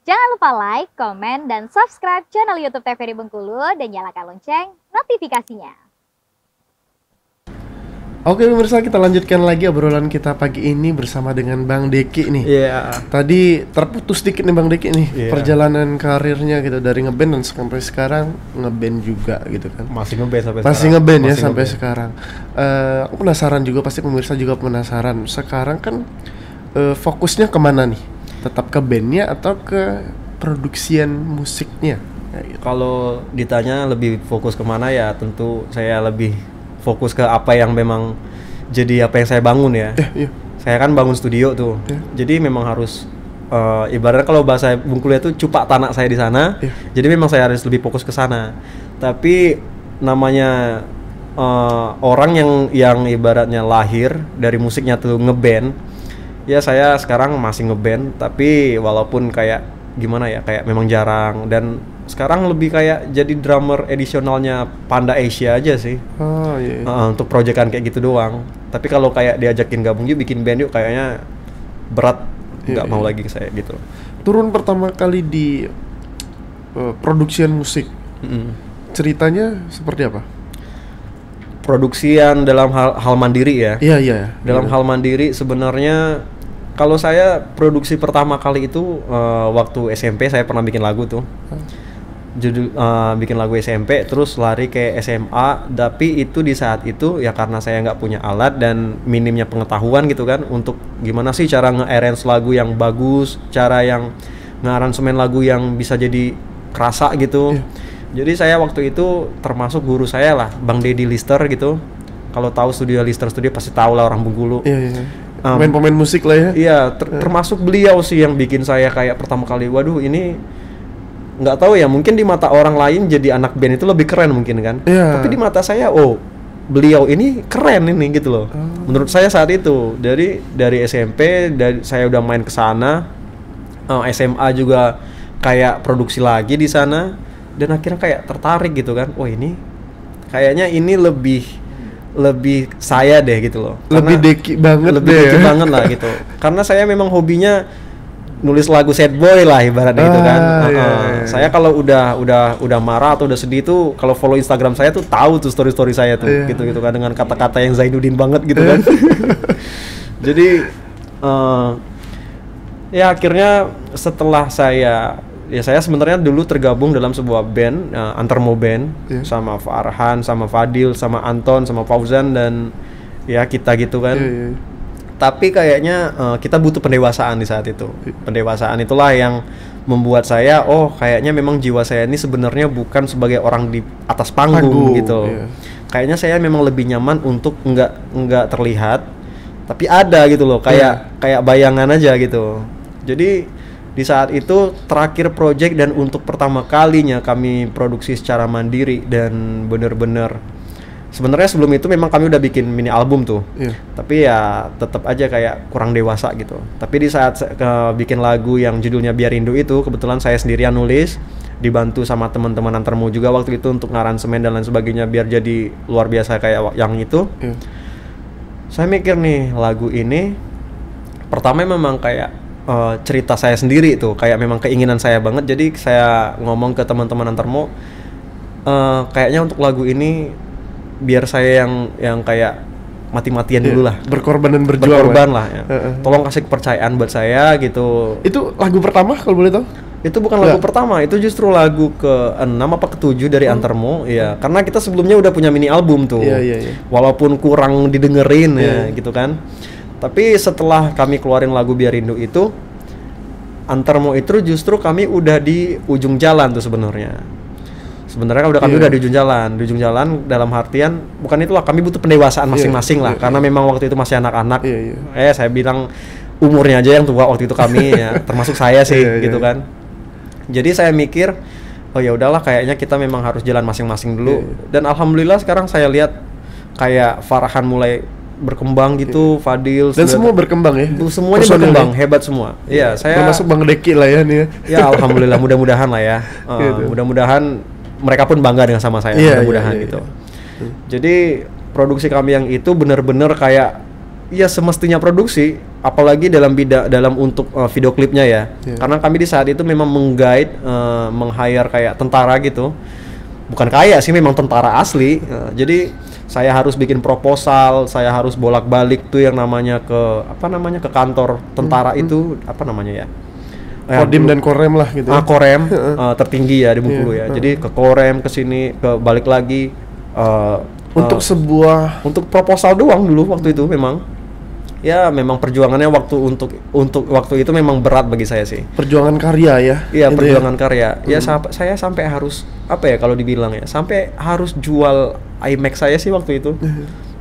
Jangan lupa like, komen, dan subscribe channel YouTube TVRI Bengkulu dan nyalakan lonceng notifikasinya. Oke pemirsa, kita lanjutkan lagi obrolan kita pagi ini bersama dengan Bang Deki nih. Tadi terputus dikit nih Bang Deki nih, perjalanan karirnya gitu dari ngeband dan sampai sekarang ngeband juga gitu kan. Masih ngeband sampai sekarang. Masih ngeband ya sampai sekarang. Aku penasaran juga, pasti pemirsa juga penasaran. Sekarang kan fokusnya kemana nih? Tetap ke bandnya atau ke produksian musiknya? Gitu. Kalau ditanya lebih fokus kemana ya tentu saya lebih fokus ke apa yang memang jadi apa yang saya bangun ya. Saya kan bangun studio tuh. Jadi memang harus ibaratnya kalau bahasa Bengkulu itu cupak tanah saya di sana. Jadi memang saya harus lebih fokus ke sana. Tapi namanya orang yang ibaratnya lahir dari musiknya tuh ngeband. Ya saya sekarang masih ngeband, tapi walaupun kayak gimana ya, kayak memang jarang, dan sekarang lebih kayak jadi drummer edisionalnya Panda Asia aja sih. Untuk proyekan kayak gitu doang. Tapi kalau kayak diajakin gabung yuk bikin band yuk, kayaknya berat, nggak mau lagi saya gitu. Turun pertama kali di produksian musik, ceritanya seperti apa? Produksian dalam hal mandiri ya? Iya. Dalam hal mandiri sebenarnya kalau saya produksi pertama kali itu waktu SMP saya pernah bikin lagu tuh. Bikin lagu SMP terus lari ke SMA, tapi itu di saat itu ya karena saya nggak punya alat dan minimnya pengetahuan gitu kan untuk gimana sih cara nge-arrange lagu yang bagus, cara yang nge-aransemen lagu yang bisa jadi kerasa gitu. Jadi saya waktu itu termasuk guru saya lah, Bang Deddy Lister gitu. Kalau tahu studio Lister Studio pasti tahu lah, orang Bengkulu. Pemain musik lah ya. Iya, termasuk beliau sih yang bikin saya kayak pertama kali, waduh ini nggak tahu ya, mungkin di mata orang lain jadi anak band itu lebih keren mungkin kan. Tapi di mata saya, oh beliau ini keren ini gitu loh. Menurut saya saat itu dari SMP saya udah main ke sana, SMA juga kayak produksi lagi di sana, dan akhirnya kayak tertarik gitu kan. Oh ini kayaknya ini lebih saya deh gitu loh. Lebih Deki banget Deki banget lah gitu. Karena saya memang hobinya nulis lagu sad boy lah ibaratnya gitu kan. Saya kalau udah marah atau udah sedih tuh, kalau follow Instagram saya tuh tahu tuh story saya tuh gitu kan, dengan kata-kata yang Zainuddin banget gitu kan. Jadi ya akhirnya setelah saya sebenarnya dulu tergabung dalam sebuah band, Antarmo Band, sama Farhan, sama Fadil, sama Anton, sama Fauzan, dan ya kita gitu kan. Tapi kayaknya kita butuh pendewasaan di saat itu. Pendewasaan itulah yang membuat saya, oh kayaknya memang jiwa saya ini sebenarnya bukan sebagai orang di atas panggung gitu. Kayaknya saya memang lebih nyaman untuk nggak terlihat, tapi ada gitu loh, kayak bayangan aja gitu. Jadi di saat itu terakhir project dan untuk pertama kalinya kami produksi secara mandiri dan bener-bener, sebenarnya sebelum itu memang kami udah bikin mini album tuh, tapi ya tetap aja kayak kurang dewasa gitu. Tapi di saat bikin lagu yang judulnya Biar Rindu itu, kebetulan saya sendirian nulis, dibantu sama teman-teman Antarmo juga waktu itu untuk ngaransemen dan lain sebagainya biar jadi luar biasa kayak yang itu. Saya mikir nih, lagu ini pertama memang kayak cerita saya sendiri tuh, kayak memang keinginan saya banget. Jadi saya ngomong ke teman-teman Antarmo, kayaknya untuk lagu ini biar saya yang kayak mati-matian dulu lah, berkorban dan berjuang lah ya. Tolong kasih kepercayaan buat saya gitu. Itu lagu pertama kalau boleh tahu? Itu bukan lagu pertama, itu justru lagu ke-6 apa ke-7 dari Antarmo ya. Karena kita sebelumnya udah punya mini album tuh. Walaupun kurang didengerin ya gitu kan. Tapi setelah kami keluarin lagu Biar Rindu itu, Antarmo itu justru kami udah di ujung jalan tuh sebenarnya. Sebenarnya kami udah di ujung jalan dalam artian bukan itulah, kami butuh pendewasaan masing-masing lah, karena memang waktu itu masih anak-anak. Saya bilang umurnya aja yang tua waktu itu kami ya, termasuk saya sih gitu kan. Jadi saya mikir, oh ya udahlah, kayaknya kita memang harus jalan masing-masing dulu. Dan alhamdulillah sekarang saya lihat kayak Farhan mulai berkembang gitu, Fadil dan semua berkembang ya. Semuanya berkembang, hebat semua. Iya, saya termasuk Bang Deki lah ya nih ya. Ya alhamdulillah, mudah-mudahan lah ya. Mudah-mudahan mereka pun bangga dengan sama saya, mudah-mudahan gitu. Jadi produksi kami yang itu benar-benar kayak ya semestinya produksi, apalagi dalam untuk video klipnya ya. Karena kami di saat itu memang meng-guide, meng-hire kayak tentara gitu. Bukan kayak sih, memang tentara asli. Jadi saya harus bikin proposal, saya harus bolak-balik tuh yang namanya ke kantor tentara itu apa namanya ya? Kodim dan Korem lah gitu. Korem tertinggi ya di Bengkulu ya. Jadi ke Korem, ke sini, ke balik lagi untuk proposal doang dulu waktu itu memang. Ya memang perjuangannya untuk waktu itu memang berat bagi saya sih. Perjuangan karya ya. Iya, perjuangan karya. Ya saya sampai harus apa ya kalau dibilang ya, sampai harus jual iMac saya sih waktu itu.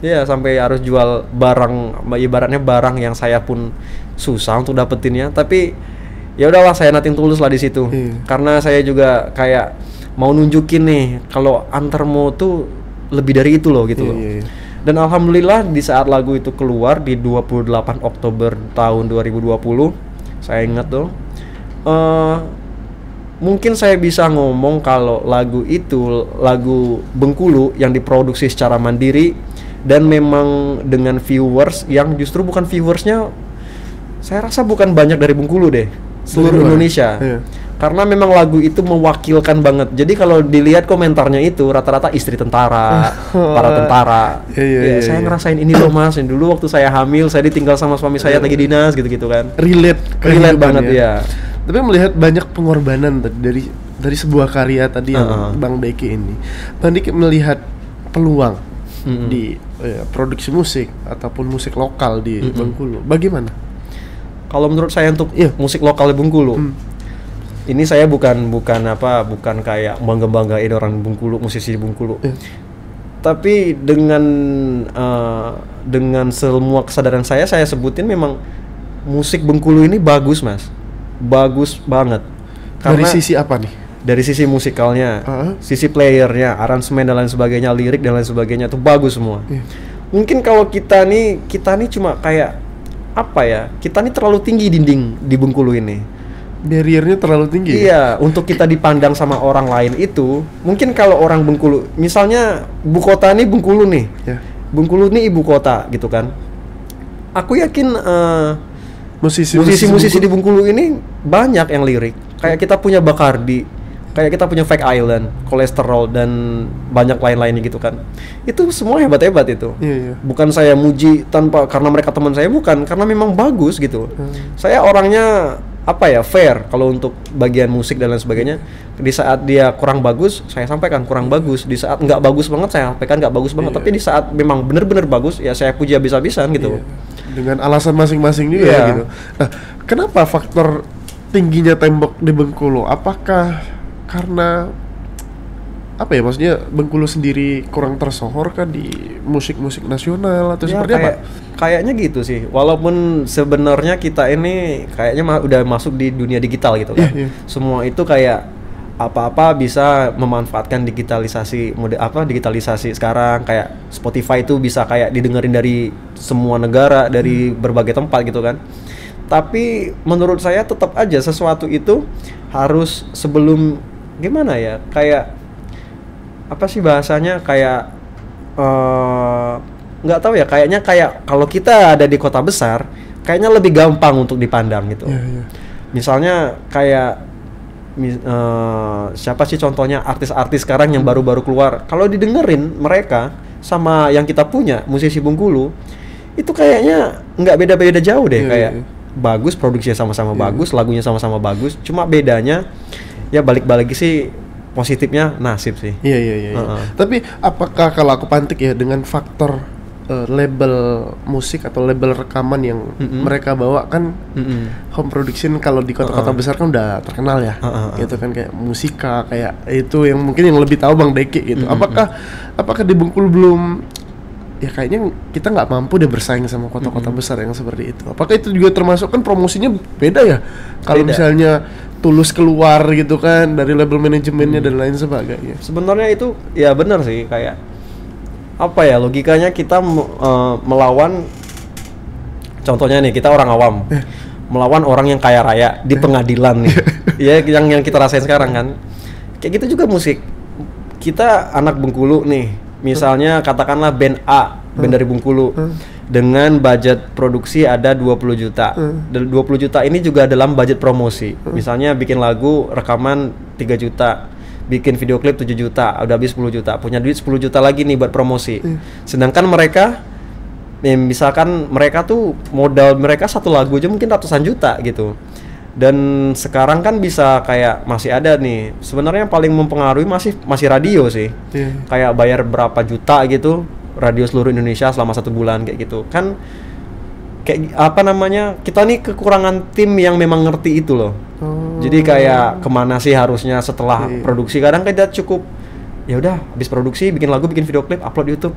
Ya sampai harus jual barang, ibaratnya barang yang saya pun susah untuk dapetinnya, tapi ya udahlah saya nothing tulus lah di situ. Karena saya juga kayak mau nunjukin nih kalau Antermo tuh lebih dari itu loh gitu loh. Dan alhamdulillah di saat lagu itu keluar di 28 Oktober tahun 2020, saya ingat tuh, mungkin saya bisa ngomong kalau lagu itu lagu Bengkulu yang diproduksi secara mandiri dan memang dengan viewers yang justru bukan viewersnya, saya rasa bukan banyak dari Bengkulu deh, seluruh Indonesia. Karena memang lagu itu mewakilkan banget. Jadi kalau dilihat komentarnya itu rata-rata istri tentara, para tentara. Saya ngerasain ini loh mas. Dulu waktu saya hamil, saya ditinggal sama suami saya lagi dinas gitu-gitu kan. Relate banget ya. Tapi melihat banyak pengorbanan dari sebuah karya tadi yang Bang Deki ini. Bang Deki melihat peluang di produksi musik ataupun musik lokal di Bengkulu. Bagaimana? Kalau menurut saya untuk musik lokal di Bengkulu, ini saya bukan kayak banggain orang Bengkulu, musisi Bengkulu. Tapi dengan semua kesadaran saya sebutin memang musik Bengkulu ini bagus mas, bagus banget. Karena dari sisi apa nih? Dari sisi musikalnya, sisi playernya, aransemen dan lain sebagainya, lirik dan lain sebagainya itu bagus semua. Mungkin kalau kita nih cuma kayak apa ya? Kita nih terlalu tinggi dinding di Bengkulu ini. Barriernya terlalu tinggi. Iya, untuk kita dipandang sama orang lain itu, mungkin kalau orang Bengkulu, misalnya ibu kota nih Bengkulu nih, Bengkulu nih ibu kota gitu kan. Aku yakin musisi-musisi di Bengkulu ini banyak yang lirik. Kayak kita punya Bakardi, kayak kita punya Fake Island, Kolesterol dan banyak lain-lainnya gitu kan. Itu semua hebat-hebat itu. Bukan saya muji karena mereka teman saya, bukan, karena memang bagus gitu. Saya orangnya fair kalau untuk bagian musik dan lain sebagainya. Di saat dia kurang bagus, saya sampaikan kurang bagus. Di saat nggak bagus banget, saya sampaikan nggak bagus banget. Tapi di saat memang benar-benar bagus, ya saya puji habis-habisan gitu. Dengan alasan masing-masing juga gitu. Nah, kenapa faktor tingginya tembok di Bengkulu? Apakah karena maksudnya Bengkulu sendiri kurang tersohor kan di musik-musik nasional atau seperti apa? Kayaknya gitu sih. Walaupun sebenarnya kita ini kayaknya udah masuk di dunia digital gitu kan. Semua itu kayak apa-apa bisa memanfaatkan digitalisasi digitalisasi sekarang, kayak Spotify itu bisa kayak didengerin dari semua negara, dari berbagai tempat gitu kan. Tapi menurut saya tetap aja sesuatu itu harus sebelum gimana ya, kayak apa sih bahasanya, kayak nggak tahu ya, kayaknya kayak kalau kita ada di kota besar kayaknya lebih gampang untuk dipandang gitu. Misalnya kayak siapa sih contohnya artis-artis sekarang yang baru-baru keluar, kalau didengerin mereka sama yang kita punya musisi Bengkulu itu kayaknya nggak beda-beda jauh deh. Kayak bagus, produksinya sama-sama bagus, lagunya sama-sama bagus, cuma bedanya ya balik-balik sih positifnya nasib sih. Tapi apakah kalau aku pantik ya dengan faktor label musik atau label rekaman yang mereka bawa kan, home production kalau di kota-kota besar kan udah terkenal ya, gitu kan, kayak Musika, kayak itu yang mungkin yang lebih tahu Bang Deki gitu. Apakah di Bengkulu belum, ya kayaknya kita nggak mampu deh bersaing sama kota-kota besar yang seperti itu. Apakah itu juga termasuk, kan promosinya beda ya kalau misalnya Tulus keluar gitu kan dari label manajemennya dan lain sebagainya. Sebenarnya itu ya benar sih, kayak apa ya, logikanya kita melawan, contohnya nih kita orang awam melawan orang yang kaya raya di pengadilan nih. Ya yang kita rasain sekarang kan. Kayak gitu juga musik. Kita anak Bengkulu nih, misalnya katakanlah band A band dari Bengkulu. Dengan budget produksi ada 20 juta. Dan 20 juta ini juga dalam budget promosi. Misalnya bikin lagu, rekaman 3 juta. Bikin video klip 7 juta, udah habis 10 juta. Punya duit 10 juta lagi nih buat promosi. Sedangkan mereka misalkan mereka tuh modal mereka satu lagu aja mungkin ratusan juta gitu. Dan sekarang kan bisa kayak masih ada nih, sebenarnya yang paling mempengaruhi masih radio sih. Kayak bayar berapa juta gitu radio seluruh Indonesia selama 1 bulan kayak gitu kan. Kayak apa namanya, kita nih kekurangan tim yang memang ngerti itu loh. Jadi kayak kemana sih harusnya setelah produksi, kadang kita cukup ya udah habis produksi bikin lagu, bikin video klip, upload YouTube,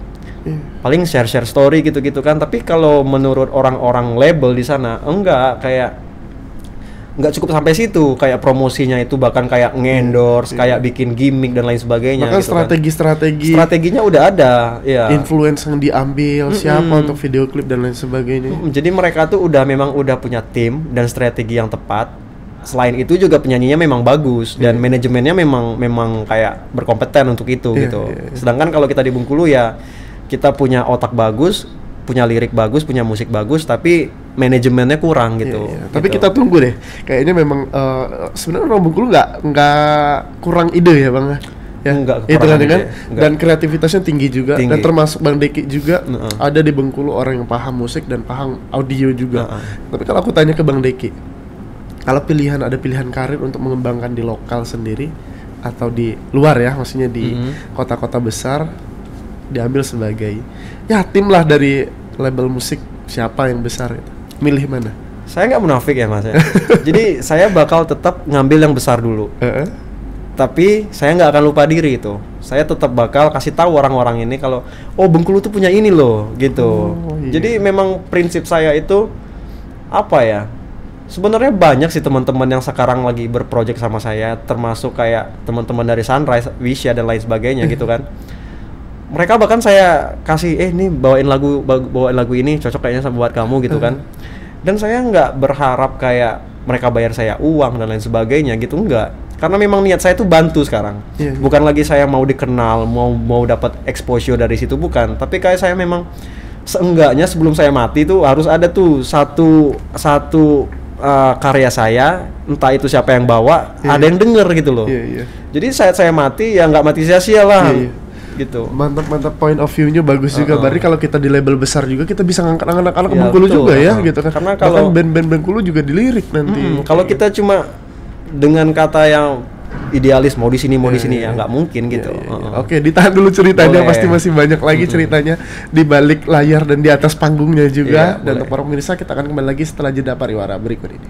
paling share story gitu kan. Tapi kalau menurut orang-orang label di sana nggak cukup sampai situ, kayak promosinya itu bahkan kayak ngendorse, kayak bikin gimmick dan lain sebagainya. Bahkan gitu strateginya udah ada, ya. Influence yang diambil, siapa untuk video klip dan lain sebagainya. Jadi mereka tuh memang udah punya tim dan strategi yang tepat. Selain itu juga penyanyinya memang bagus dan manajemennya memang kayak berkompeten untuk itu gitu. Sedangkan kalau kita di Bengkulu ya kita punya otak bagus, punya lirik bagus, punya musik bagus, tapi manajemennya kurang gitu. Tapi kita tunggu deh. Kayaknya memang sebenarnya orang Bengkulu nggak kurang ide ya Bang. Ya, itu kan dengan dan kreativitasnya tinggi juga. Dan termasuk Bang Deki juga ada di Bengkulu orang yang paham musik dan paham audio juga. Tapi kalau aku tanya ke Bang Deki, kalau ada pilihan karir untuk mengembangkan di lokal sendiri atau di luar ya, maksudnya di kota-kota besar, diambil sebagai ya tim lah dari label musik siapa yang besar gitu. Milih mana? Saya nggak munafik ya Mas ya. Jadi saya bakal tetap ngambil yang besar dulu. Tapi saya nggak akan lupa diri itu. Saya tetap bakal kasih tahu orang-orang ini kalau Bengkulu tuh punya ini loh gitu. Jadi memang prinsip saya itu apa ya? Sebenarnya banyak sih teman-teman yang sekarang lagi berproject sama saya, termasuk kayak teman-teman dari Sunrise, Wisya dan lain sebagainya gitu kan. Mereka bahkan saya kasih nih bawain lagu ini cocok kayaknya sama buat kamu gitu kan. Dan saya nggak berharap kayak mereka bayar saya uang dan lain sebagainya gitu, enggak. Karena memang niat saya tuh bantu sekarang. Bukan lagi saya mau dikenal, mau dapat exposure dari situ, bukan. Tapi kayak saya memang seenggaknya sebelum saya mati tuh harus ada tuh satu karya saya, entah itu siapa yang bawa, ada yang denger gitu loh. Jadi saat saya mati ya nggak mati sia-sia lah. Gitu. Mantap point of view-nya bagus juga. Berarti kalau kita di label besar juga kita bisa ngangkat anak-anak Bengkulu juga ya gitu kan. Karena kalau band-band Bengkulu juga dilirik nanti. Kalau kita cuma dengan kata yang idealis mau di sini ya nggak mungkin gitu. Oke, ditahan dulu ceritanya. Pasti masih banyak lagi ceritanya di balik layar dan di atas panggungnya juga. Dan untuk para pemirsa kita akan kembali lagi setelah jeda pariwara berikut ini.